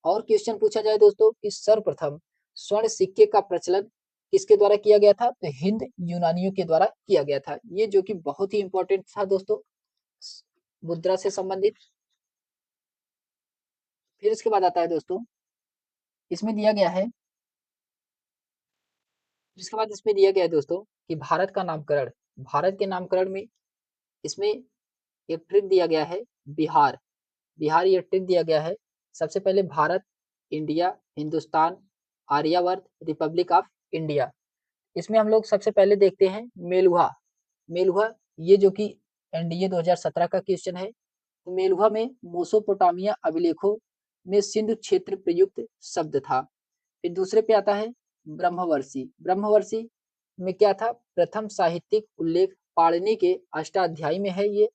और क्वेश्चन पूछा जाए दोस्तों कि सर्वप्रथम स्वर्ण सिक्के का प्रचलन किसके द्वारा किया गया था? तो हिंद यूनानियों के द्वारा किया गया था। ये जो कि बहुत ही इंपॉर्टेंट था दोस्तों, मुद्रा से संबंधित। फिर इसके बाद आता है दोस्तों, इसमें दिया गया है, इसके बाद इसमें दिया गया है दोस्तों कि भारत का नामकरण, भारत के नामकरण में इसमें एक ट्रिक दिया गया है, बिहार। बिहार ये ट्रिक दिया गया है। सबसे पहले Bharat, India, Hindustan, Aryavarta, republic of India. इसमें हम लोग सबसे पहले देखते हैं मेलुहा। मेलुहा ये जो कि एनडीए 2017 का क्वेश्चन है। तो मेलुहा में मोसोपोटामिया अभिलेखों में सिंधु क्षेत्र प्रयुक्त शब्द था। फिर दूसरे पे आता है ब्रह्मवर्षि। ब्रह्मवर्षि में क्या था? प्रथम साहित्यिक उल्लेख पाणिनि के अष्टाध्यायी में है। ये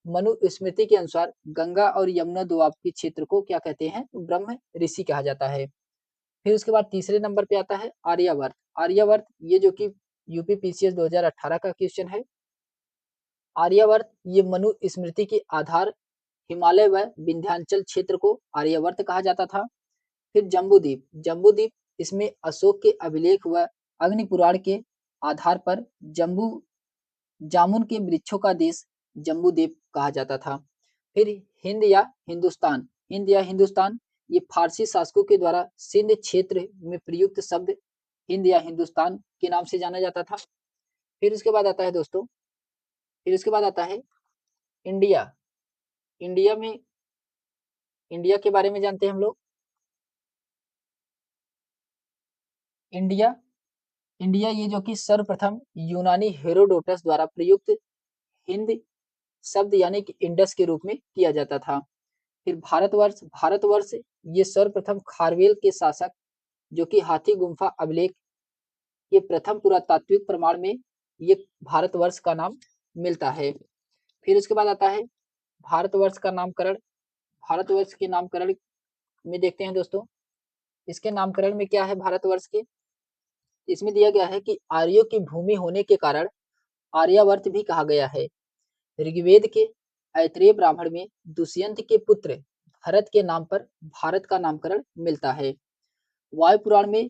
मनुस्मृति के अनुसार गंगा और यमुना दोआब के क्षेत्र को क्या कहते हैं? ब्रह्म ऋषि कहा जाता है। फिर उसके बाद तीसरे नंबर पे आता है आर्यावर्त। आर्यावर्त ये जो कि यूपी पीसीएस 2018 का क्वेश्चन है। आर्यावर्त ये मनुस्मृति के आधार हिमालय व विंध्याचल क्षेत्र को आर्यावर्त कहा जाता था। फिर जम्बूद्वीप। जम्बूद्वीप इसमें अशोक के अभिलेख व अग्नि पुराण के आधार पर जम्बू जामुन के वृक्षों का देश जम्बूद्वीप कहा जाता था। फिर हिंद या हिंदुस्तान। हिंद या हिंदुस्तान ये फारसी शासकों के द्वारा सिंध क्षेत्र में प्रयुक्त शब्द हिंद या हिंदुस्तान के नाम से जाना जाता था। फिर उसके बाद आता है दोस्तों, फिर उसके बाद आता है इंडिया। इंडिया में, इंडिया के बारे में जानते हैं हम लोग। इंडिया, इंडिया ये जो कि सर्वप्रथम यूनानी हेरोडोटस द्वारा प्रयुक्त हिंद शब्द यानी कि इंडस के रूप में किया जाता था। फिर भारतवर्ष। भारतवर्ष ये सर्वप्रथम खारवेल के शासक जो कि हाथी गुम्फा अभिलेख के प्रथम पुरातात्विक प्रमाण में ये भारतवर्ष का नाम मिलता है। फिर उसके बाद आता है भारतवर्ष का नामकरण। भारतवर्ष के नामकरण में देखते हैं दोस्तों, इसके नामकरण में क्या है भारतवर्ष के? इसमें दिया गया है कि आर्यों की भूमि होने के कारण आर्यावर्त भी कहा गया है। ऋग्वेद के ऐत्रेय ब्राह्मण में दुष्यंत के पुत्र भरत के नाम पर भारत का नामकरण मिलता है। वायु पुराण में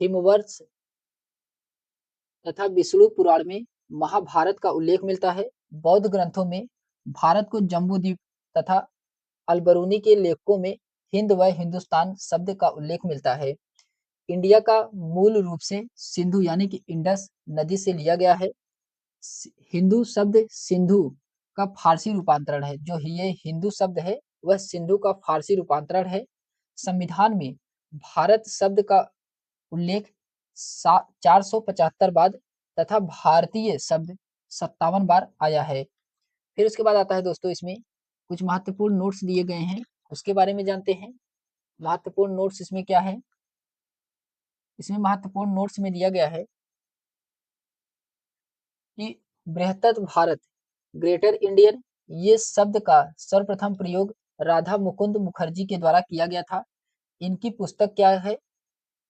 हिमवर्ष तथा विष्णु पुराण में महाभारत का उल्लेख मिलता है। बौद्ध ग्रंथों में भारत को जम्बूद्वीप तथा अलबरूनी के लेखकों में हिंद व हिंदुस्तान शब्द का उल्लेख मिलता है। इंडिया का मूल रूप से सिंधु यानी कि इंडस नदी से लिया गया है। हिंदू शब्द सिंधु का फारसी रूपांतरण है। जो ये हिंदू शब्द है वह सिंधु का फारसी रूपांतरण है। संविधान में भारत शब्द का उल्लेख 475 बार तथा भारतीय शब्द 57 बार आया है। फिर उसके बाद आता है दोस्तों इसमें कुछ महत्वपूर्ण नोट्स दिए गए हैं, उसके बारे में जानते हैं। महत्वपूर्ण नोट्स इसमें क्या है? इसमें महत्वपूर्ण नोट्स में दिया गया है कि बृहत्तर भारत, ग्रेटर इंडियन, ये शब्द का सर्वप्रथम प्रयोग राधा मुकुंद मुखर्जी के द्वारा किया गया था। इनकी पुस्तक क्या है?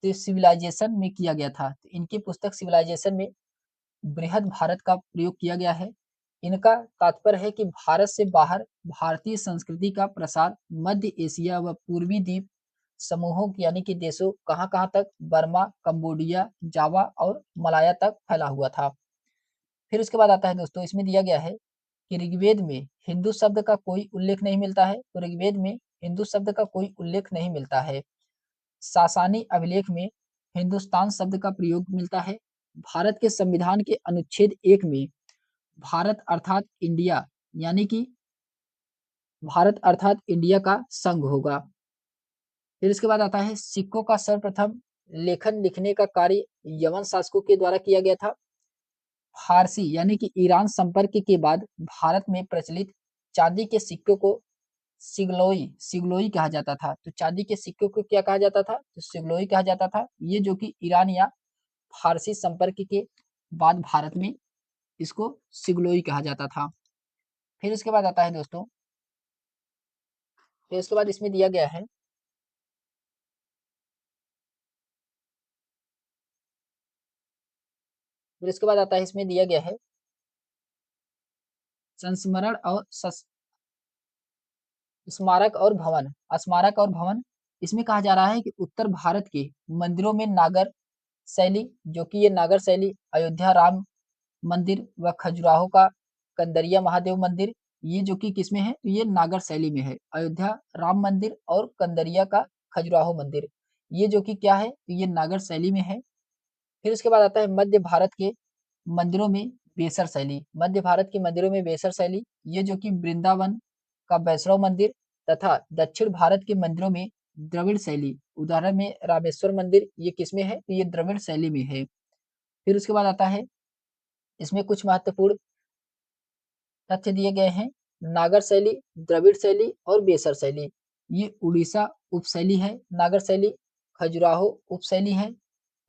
तो सिविलाइजेशन में किया गया था। तो इनकी पुस्तक सिविलाइजेशन में बृहद भारत का प्रयोग किया गया है। इनका तात्पर्य है कि भारत से बाहर भारतीय संस्कृति का प्रसार मध्य एशिया व पूर्वी द्वीप समूहों यानी कि देशों कहाँ-कहाँ तक? बर्मा, कंबोडिया, जावा और मलाया तक फैला हुआ था। फिर उसके बाद आता है दोस्तों इसमें दिया गया है कि ऋग्वेद में हिंदू शब्द का कोई उल्लेख नहीं मिलता है। तो ऋग्वेद में हिंदू शब्द का कोई उल्लेख नहीं मिलता है। सासानी अभिलेख में हिंदुस्तान शब्द का प्रयोग मिलता है। भारत के संविधान के अनुच्छेद 1 में भारत अर्थात इंडिया यानी कि भारत अर्थात इंडिया का संघ होगा। फिर इसके बाद आता है सिक्कों का सर्वप्रथम लेखन लिखने का कार्य यवन शासकों के द्वारा किया गया था। फारसी यानी कि ईरान संपर्क के बाद भारत में प्रचलित चांदी के सिक्कों को सिगलोई सिगलोई कहा जाता था। तो चांदी के सिक्कों को क्या कहा जाता था? तो सिगलोई कहा जाता था। ये जो कि ईरान या फारसी संपर्क के बाद भारत में इसको सिगलोई कहा जाता था। फिर उसके बाद आता है दोस्तों, फिर उसके बाद इसमें दिया गया है फिर इसके बाद आता है इसमें दिया गया है संस्मरण और स्मारक और भवन। स्मारक और भवन इसमें कहा जा रहा है कि उत्तर भारत के मंदिरों में नागर शैली, जो कि ये नागर शैली अयोध्या राम मंदिर व खजुराहो का कंदरिया महादेव मंदिर, ये जो कि किसमें है? तो ये नागर शैली में है। अयोध्या राम मंदिर और कंदरिया का खजुराहो मंदिर, ये जो कि क्या है? तो ये नागर शैली में है। फिर उसके बाद आता है मध्य भारत के मंदिरों में बेसर शैली। मध्य भारत के मंदिरों में बेसर शैली, ये जो कि वृंदावन का वैष्णव मंदिर तथा दक्षिण भारत के मंदिरों में द्रविड़ शैली, उदाहरण में रामेश्वर मंदिर, ये किसमें है? तो ये द्रविड़ शैली में है। फिर उसके बाद आता है इसमें कुछ महत्वपूर्ण तथ्य दिए गए हैं। नागर शैली, द्रविड़ शैली और बेसर शैली, ये उड़ीसा उपशैली है। नागर शैली, खजुराहो उपशैली है,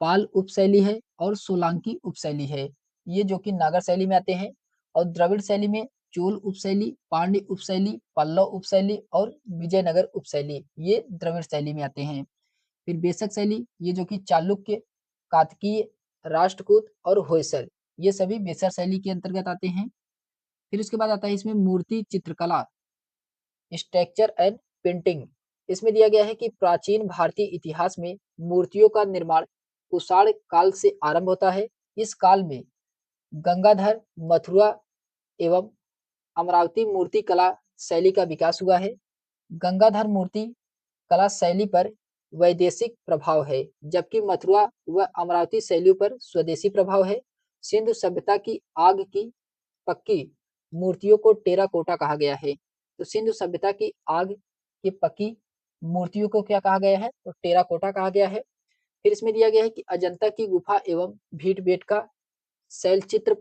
पाल उपशैली है और सोलांकी उपशैली है, ये जो कि नागर शैली में आते हैं। और द्रविड़ शैली में चोल उपशैली, पांड्य उपशैली, पल्लव उपशैली और विजयनगर उपशैली, ये द्रविड़ शैली में आते हैं। फिर बेसक शैली, ये जो कि चालुक्य, कातकीय, राष्ट्रकूट और होयसल, ये सभी बेसर शैली के अंतर्गत आते हैं। फिर उसके बाद आता है इसमें मूर्ति चित्रकला, स्ट्रक्चर एंड पेंटिंग। इसमें दिया गया है कि प्राचीन भारतीय इतिहास में मूर्तियों का निर्माण कुषाण काल से आरंभ होता है। इस काल में गंगाधर, मथुरा एवं अमरावती मूर्ति कला शैली का विकास हुआ है। गंगाधर मूर्ति कला शैली पर वैदेशिक प्रभाव है, जबकि मथुरा व अमरावती शैलियों पर स्वदेशी प्रभाव है। सिंधु सभ्यता की आग की पक्की मूर्तियों को टेराकोटा कहा गया है। तो सिंधु सभ्यता की आग की पक्की मूर्तियों को क्या कहा गया है? तो टेराकोटा कहा गया है। फिर इसमें दिया गया है कि अजंता की गुफा एवं भीट बेट का शैलचित्र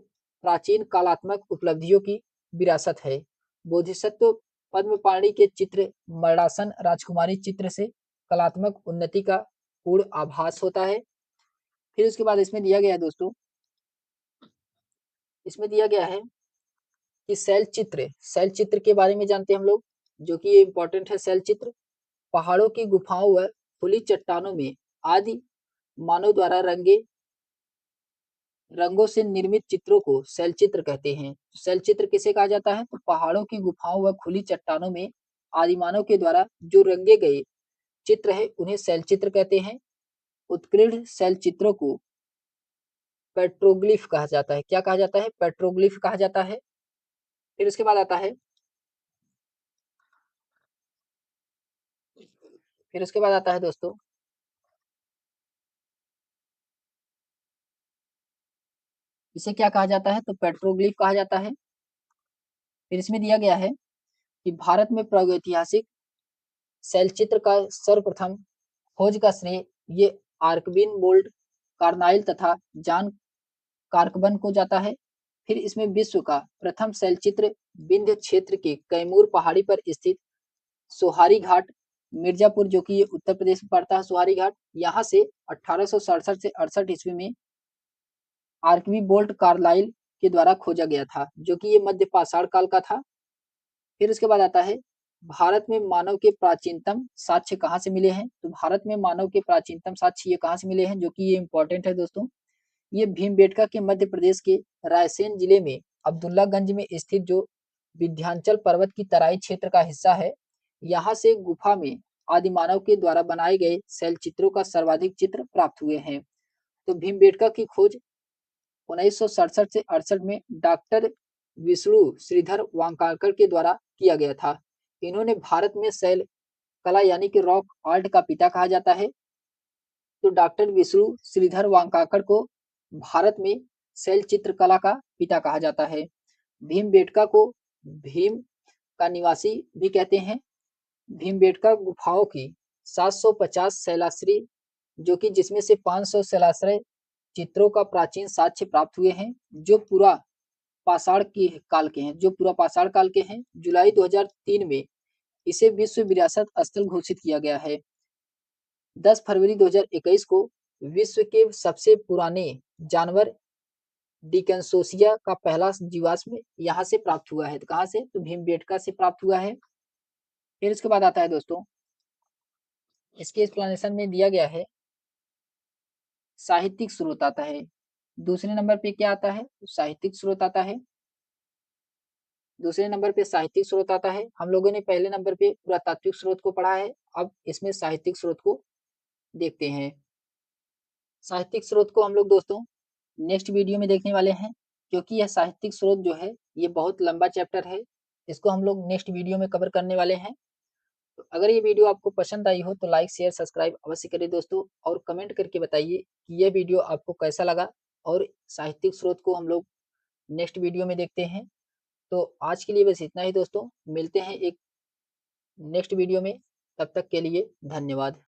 प्राचीन कालात्मक उपलब्धियों की विरासत है। बोधिसत्व पद्मपाणि के चित्र मरणासन राजकुमारी चित्र से कलात्मक उन्नति का पूर्ण आभास होता है। फिर उसके बाद इसमें दिया गया है दोस्तों, इसमें दिया गया है कि शैल चित्र के बारे में जानते हैं हम लोग, जो कि ये इंपॉर्टेंट है। शैल चित्र पहाड़ों की गुफाओं व खुली चट्टानों में आदि मानव द्वारा रंगों से निर्मित चित्रों को शैल चित्र कहते हैं। शैल चित्र किसे कहा जाता है? तो पहाड़ों की गुफाओं व खुली चट्टानों में आदिमानव के द्वारा जो रंगे गए चित्र है उन्हें शैल चित्र कहते हैं। उत्कीर्ण शैल चित्रों को पेट्रोग्लिफ कहा जाता है। क्या कहा जाता है? पेट्रोग्लिफ कहा जाता है। फिर उसके बाद आता है फिर उसके बाद आता है दोस्तों, इसे क्या कहा जाता है? तो पेट्रोग्लिफ कहा जाता है। फिर इसमें दिया गया है कि भारत में प्रागैतिहासिक शैलचित्र का सर्वप्रथम खोज का श्रेय ये आर्कबिन बोल्ट कार्नाइल तथा जॉन कार्कबन को जाता है। फिर इसमें विश्व का प्रथम शैलचित्र विंध्य क्षेत्र के कैमूर पहाड़ी पर स्थित सोहारी घाट मिर्जापुर, जो कि ये उत्तर प्रदेश में पड़ता है, सोहारी घाट, यहाँ से 1867 से 68 ईस्वी में आर्कवी बोल्ट कार्लाइल के द्वारा खोजा गया था, जो कि ये मध्य पाषाण काल का था। फिर उसके बाद आता है भारत में मानव के प्राचीनतम साक्ष्य कहाँ से मिले हैं? तो भारत में मानव के प्राचीनतम साक्ष्य ये कहाँ से मिले हैं, जो कि ये इंपॉर्टेंट है दोस्तों। ये भीमबेटका के मध्य प्रदेश के रायसेन जिले में अब्दुल्लागंज में स्थित जो विंध्याचल पर्वत की तराई क्षेत्र का हिस्सा है, यहाँ से गुफा में आदिमानव के द्वारा बनाए गए शैल चित्रों का सर्वाधिक चित्र प्राप्त हुए हैं। तो भीमबेटका की खोज 1967 से 68 में डॉक्टर विष्णु श्रीधर वांकाकर के द्वारा किया गया था। इन्होंने भारत में शैल कला यानी कि रॉक आर्ट का पिता कहा जाता है। तो डॉक्टर विष्णु श्रीधर वांकाकर को भारत में शैल चित्रकला का पिता कहा जाता है। भीमबेटका को भीम का निवासी भी कहते हैं। भीमबेटका गुफाओं की 750 शैलाश्री, जो कि जिसमें से 500 शैलाश्रय चित्रों का प्राचीन साक्ष्य प्राप्त हुए हैं, जो पूरा पाषाण के काल के हैं, जुलाई 2003 में इसे विश्व विरासत स्थल घोषित किया गया है। 10 फरवरी 2021 को विश्व के सबसे पुराने जानवर डिकन्सोसिया का पहला जीवाश्म यहाँ से प्राप्त हुआ है। तो कहाँ से? तो भीमबेटका से प्राप्त हुआ है। फिर इसके बाद आता है दोस्तों, इसके एक्सप्लेनेशन में दिया गया है साहित्यिक स्रोत आता है। दूसरे नंबर पे क्या आता है? तो साहित्यिक स्रोत आता है। दूसरे नंबर पे साहित्यिक स्रोत आता है। हम लोगों ने पहले नंबर पे पुरातात्विक स्रोत को पढ़ा है, अब इसमें साहित्यिक स्रोत को देखते हैं। साहित्यिक स्रोत को हम लोग दोस्तों नेक्स्ट वीडियो में देखने वाले हैं, क्योंकि यह साहित्यिक स्रोत जो है ये बहुत लंबा चैप्टर है, इसको हम लोग नेक्स्ट वीडियो में कवर करने वाले हैं। तो अगर ये वीडियो आपको पसंद आई हो तो लाइक शेयर सब्सक्राइब अवश्य करें दोस्तों, और कमेंट करके बताइए कि यह वीडियो आपको कैसा लगा। और साहित्यिक स्रोत को हम लोग नेक्स्ट वीडियो में देखते हैं। तो आज के लिए बस इतना ही दोस्तों, मिलते हैं एक नेक्स्ट वीडियो में, तब तक के लिए धन्यवाद।